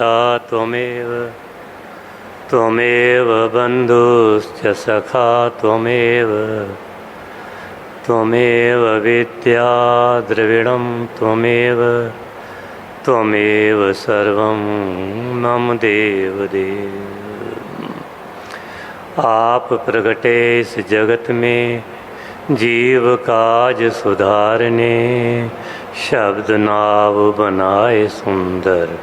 त्वमेव त्वमेव बन्धुश्च सखा त्वमेव त्वमेव विद्या द्रविणं त्वमेव त्वमेव सर्वं मम देवदेव। आप प्रगटे इस जगत में जीव काज सुधारने, शब्द नाव बनाए सुंदर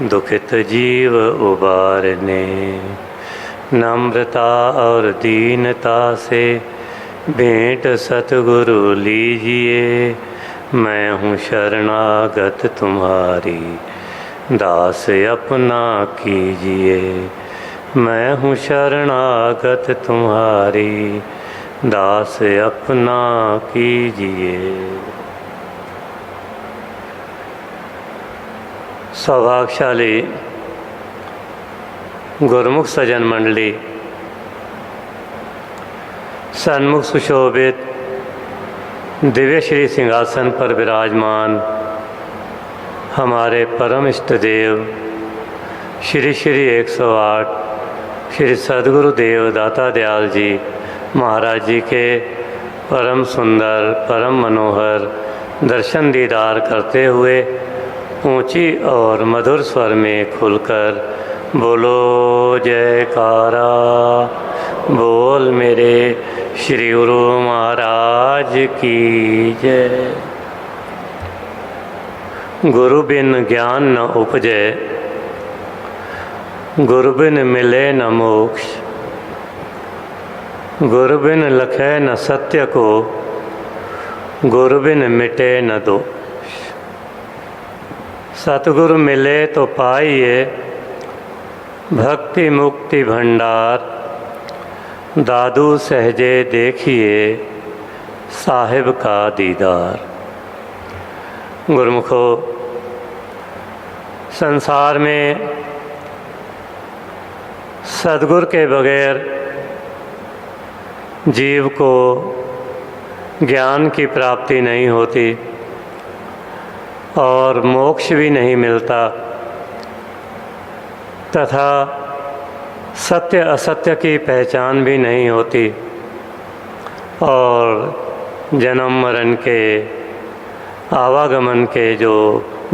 दुखित जीव उबारने। नम्रता और दीनता से भेंट सतगुरु लीजिए, मैं हूँ शरणागत तुम्हारी दास अपना कीजिए। मैं हूँ शरणागत तुम्हारी दास अपना कीजिए। सौभाग्यशाली गुरुमुख सज्जन मंडली, सन्मुख सुशोभित दिव्य श्री सिंहासन पर विराजमान हमारे परम इष्ट देव श्री श्री 108 श्री सद्गुरुदेव दाता दयाल जी महाराज जी के परम सुंदर परम मनोहर दर्शन दीदार करते हुए ऊंची और मधुर स्वर में खुलकर बोलो जयकारा, बोल मेरे श्री गुरु महाराज की जय। गुरु बिन ज्ञान न उपजे, गुरु बिन मिले न मोक्ष, गुरु बिन लखे न सत्य को, गुरु बिन मिटे न दोष। सतगुरु मिले तो पाइए भक्ति मुक्ति भंडार, दादू सहजे देखिए साहिब का दीदार। गुरुमुखो, संसार में सद्गुरु के बगैर जीव को ज्ञान की प्राप्ति नहीं होती और मोक्ष भी नहीं मिलता, तथा सत्य असत्य की पहचान भी नहीं होती और जन्म मरण के आवागमन के जो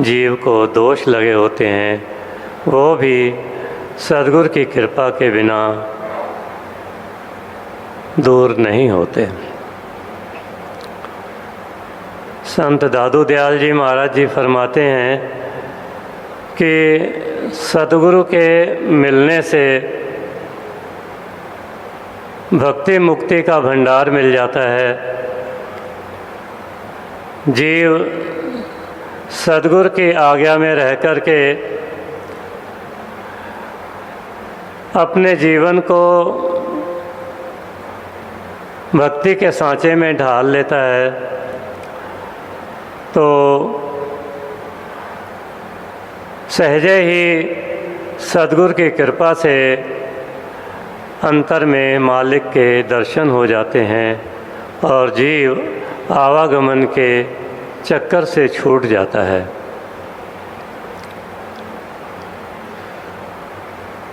जीव को दोष लगे होते हैं वो भी सद्गुरु की कृपा के बिना दूर नहीं होते। संत दादू दयाल जी महाराज जी फरमाते हैं कि सद्गुरु के मिलने से भक्ति मुक्ति का भंडार मिल जाता है। जीव सद्गुरु की आज्ञा में रह कर के अपने जीवन को भक्ति के सांचे में ढाल लेता है तो सहजे ही सद्गुरु की कृपा से अंतर में मालिक के दर्शन हो जाते हैं और जीव आवागमन के चक्कर से छूट जाता है।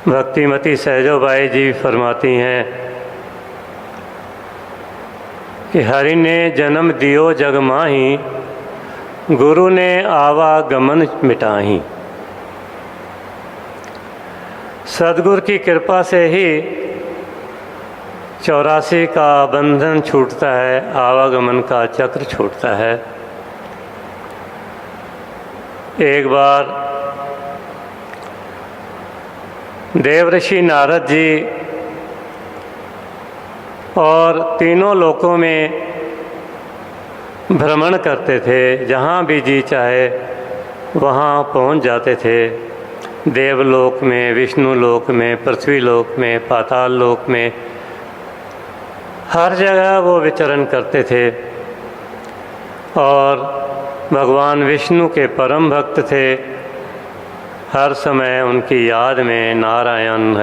भक्तिमती सहजोबाई जी फरमाती हैं कि हरि ने जन्म दियो जग माही, गुरु ने आवागमन मिटाही। सद्गुरु की कृपा से ही 84 का बंधन छूटता है, आवागमन का चक्र छूटता है। एक बार देवऋषि नारद जी और तीनों लोकों में भ्रमण करते थे, जहाँ भी जी चाहे वहाँ पहुँच जाते थे। देवलोक में, विष्णु लोक में, पृथ्वी लोक में, पाताल लोक में, हर जगह वो विचरण करते थे और भगवान विष्णु के परम भक्त थे। हर समय उनकी याद में नारायण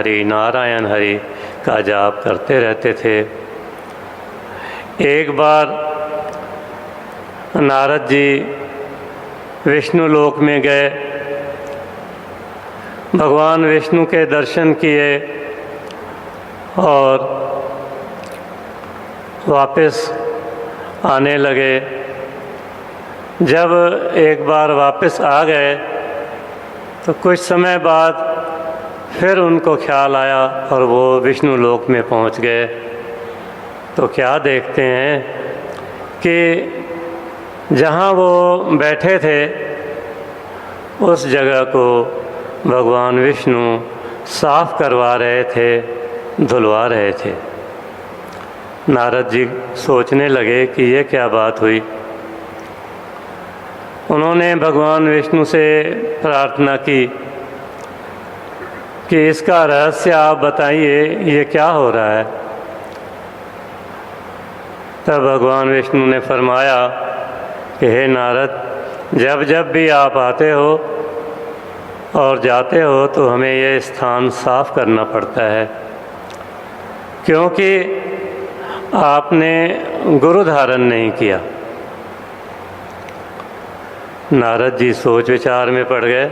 हरि का जाप करते रहते थे। एक बार नारद जी विष्णु लोक में गए भगवान विष्णु के दर्शन किए और वापस आने लगे। जब एक बार वापस आ गए तो कुछ समय बाद फिर उनको ख्याल आया और वो विष्णु लोक में पहुंच गए। तो क्या देखते हैं कि जहाँ वो बैठे थे उस जगह को भगवान विष्णु साफ करवा रहे थे, धुलवा रहे थे। नारद जी सोचने लगे कि ये क्या बात हुई। उन्होंने भगवान विष्णु से प्रार्थना की कि इसका रहस्य आप बताइए, ये क्या हो रहा है। तब भगवान विष्णु ने फरमाया कि हे नारद, जब जब भी आप आते हो और जाते हो तो हमें ये स्थान साफ करना पड़ता है, क्योंकि आपने गुरु धारण नहीं किया। नारद जी सोच विचार में पड़ गए।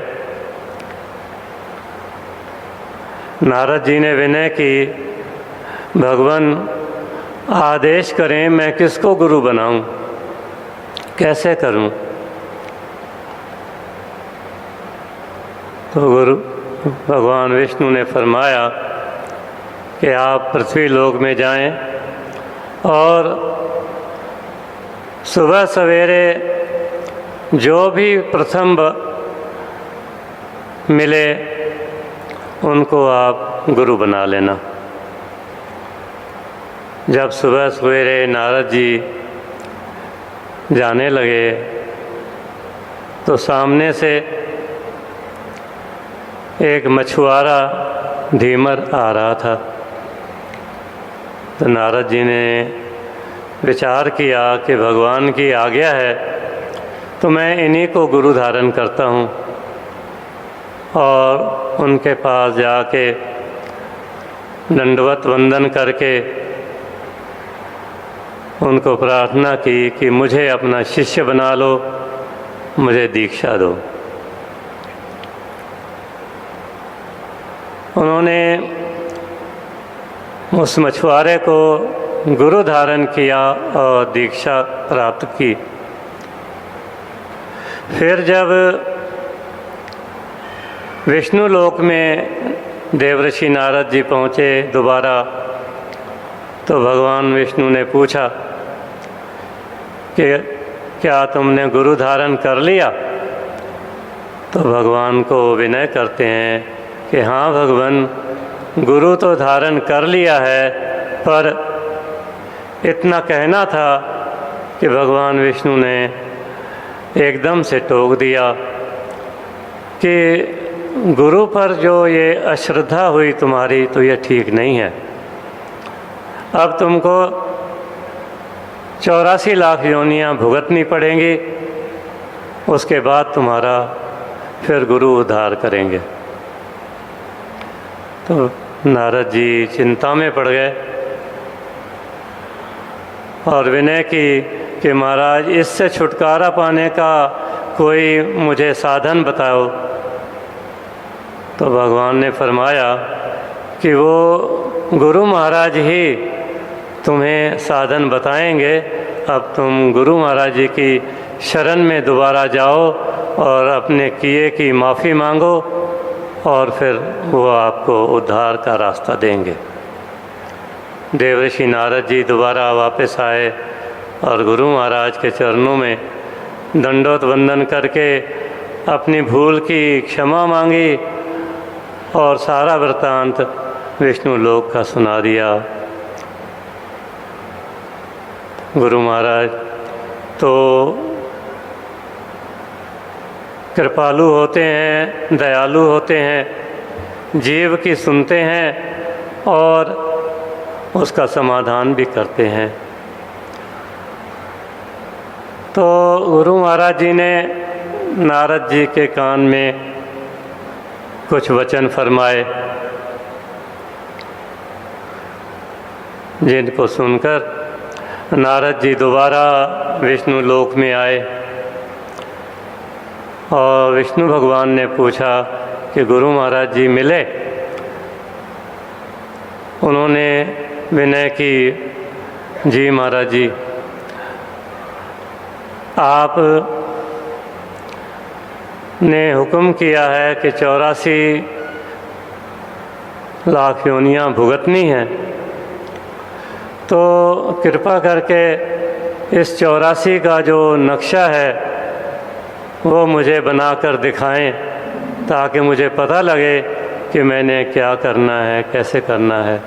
नारद जी ने विनय की, भगवान आदेश करें, मैं किसको गुरु बनाऊं, कैसे करूं। तो गुरु भगवान विष्णु ने फरमाया कि आप पृथ्वी लोक में जाएं और सुबह सवेरे जो भी प्रथम मिले उनको आप गुरु बना लेना। जब सुबह सवेरे नारद जी जाने लगे तो सामने से एक मछुआरा धीमर आ रहा था। तो नारद जी ने विचार किया कि भगवान की आज्ञा है तो मैं इन्हीं को गुरु धारण करता हूँ, और उनके पास जाके दंडवत वंदन करके उनको प्रार्थना की कि मुझे अपना शिष्य बना लो, मुझे दीक्षा दो। उन्होंने उस मछुआरे को गुरु धारण किया और दीक्षा प्राप्त की। फिर जब विष्णु लोक में देवर्षि नारद जी पहुँचे दोबारा, तो भगवान विष्णु ने पूछा कि क्या तुमने गुरु धारण कर लिया। तो भगवान को विनय करते हैं कि हाँ भगवान, गुरु तो धारण कर लिया है, पर इतना कहना था कि भगवान विष्णु ने एकदम से टोक दिया कि गुरु पर जो ये अश्रद्धा हुई तुम्हारी, तो ये ठीक नहीं है। अब तुमको 84 लाख योनियाँ भुगतनी पड़ेंगी, उसके बाद तुम्हारा फिर गुरु उद्धार करेंगे। तो नारद जी चिंता में पड़ गए और विनय की कि महाराज, इससे छुटकारा पाने का कोई मुझे साधन बताओ। तो भगवान ने फरमाया कि वो गुरु महाराज ही तुम्हें साधन बताएंगे। अब तुम गुरु महाराज जी की शरण में दोबारा जाओ और अपने किए की माफ़ी मांगो, और फिर वो आपको उद्धार का रास्ता देंगे। देवर्षि नारद जी दोबारा वापस आए और गुरु महाराज के चरणों में दंडोत वंदन करके अपनी भूल की क्षमा मांगी और सारा वृत्तांत विष्णु लोक का सुना दिया। गुरु महाराज तो कृपालु होते हैं, दयालु होते हैं, जीव की सुनते हैं और उसका समाधान भी करते हैं। तो गुरु महाराज जी ने नारद जी के कान में कुछ वचन फरमाए, जिनको सुनकर नारद जी दोबारा विष्णु लोक में आए और विष्णु भगवान ने पूछा कि गुरु महाराज जी मिले। उन्होंने विनय की, जी महाराज जी, आप ने हुक्म किया है कि 84 लाख योनियाँ भुगतनी हैं, तो कृपा करके इस 84 का जो नक्शा है वो मुझे बनाकर दिखाएं, ताकि मुझे पता लगे कि मैंने क्या करना है, कैसे करना है।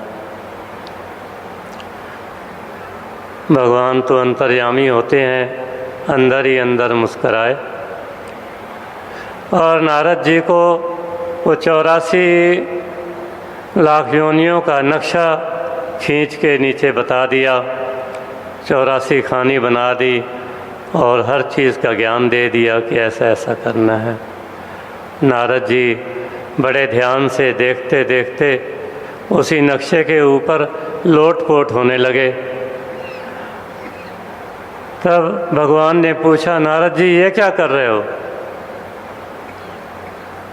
भगवान तो अंतर्यामी होते हैं, अंदर ही अंदर मुस्कराए। और नारद जी को वो 84 लाख योनियों का नक्शा खींच के नीचे बता दिया, 84 खानी बना दी और हर चीज़ का ज्ञान दे दिया कि ऐसा ऐसा करना है। नारद जी बड़े ध्यान से देखते देखते उसी नक्शे के ऊपर लोट-पोट होने लगे। तब भगवान ने पूछा, नारद जी ये क्या कर रहे हो?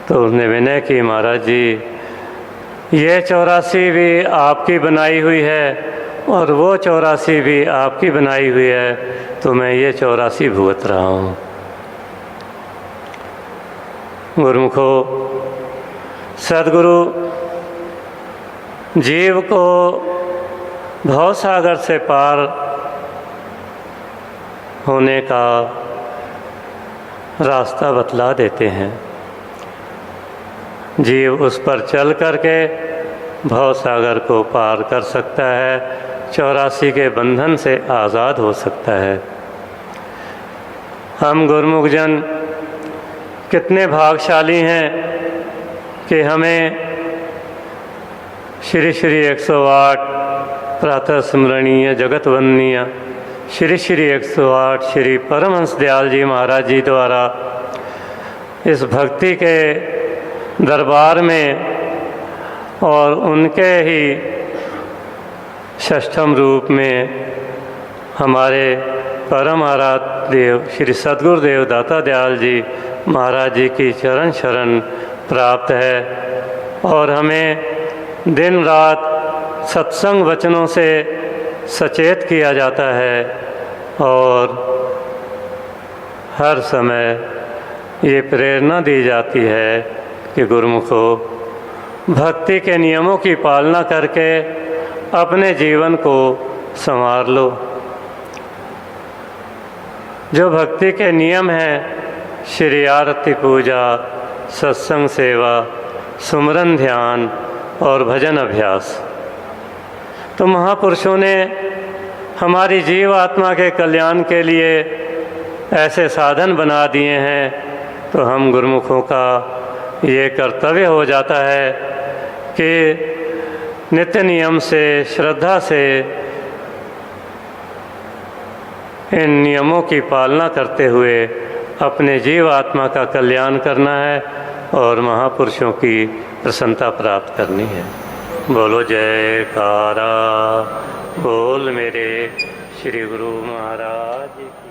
तो उसने विनय की, महाराज जी ये 84 भी आपकी बनाई हुई है और वो 84 भी आपकी बनाई हुई है, तो मैं ये 84 भुगत रहा हूँ। गुरुमुखो, सद्गुरु जीव को भवसागर से पार होने का रास्ता बतला देते हैं। जीव उस पर चल करके भवसागर को पार कर सकता है, 84 के बंधन से आज़ाद हो सकता है। हम गुरुमुख जन कितने भाग्यशाली हैं कि हमें श्री श्री 108 प्रातः स्मरणीय जगत वंदनीय श्री श्री 108 श्री परमहंस दयाल जी महाराज जी द्वारा इस भक्ति के दरबार में और उनके ही षष्ठम रूप में हमारे परम आराध्य देव श्री सद्गुरुदेव दाता दयाल जी महाराज जी की चरण शरण प्राप्त है। और हमें दिन रात सत्संग वचनों से सचेत किया जाता है और हर समय ये प्रेरणा दी जाती है कि गुरुमुखो भक्ति के नियमों की पालना करके अपने जीवन को संवार लो। जो भक्ति के नियम हैं, श्री आरती पूजा, सत्संग सेवा, सुमरन ध्यान और भजन अभ्यास, तो महापुरुषों ने हमारी जीव आत्मा के कल्याण के लिए ऐसे साधन बना दिए हैं। तो हम गुरुमुखों का ये कर्तव्य हो जाता है कि नित्य नियम से, श्रद्धा से इन नियमों की पालना करते हुए अपने जीव आत्मा का कल्याण करना है और महापुरुषों की प्रसन्नता प्राप्त करनी है। बोलो जयकारा, बोल मेरे श्री गुरु महाराज की।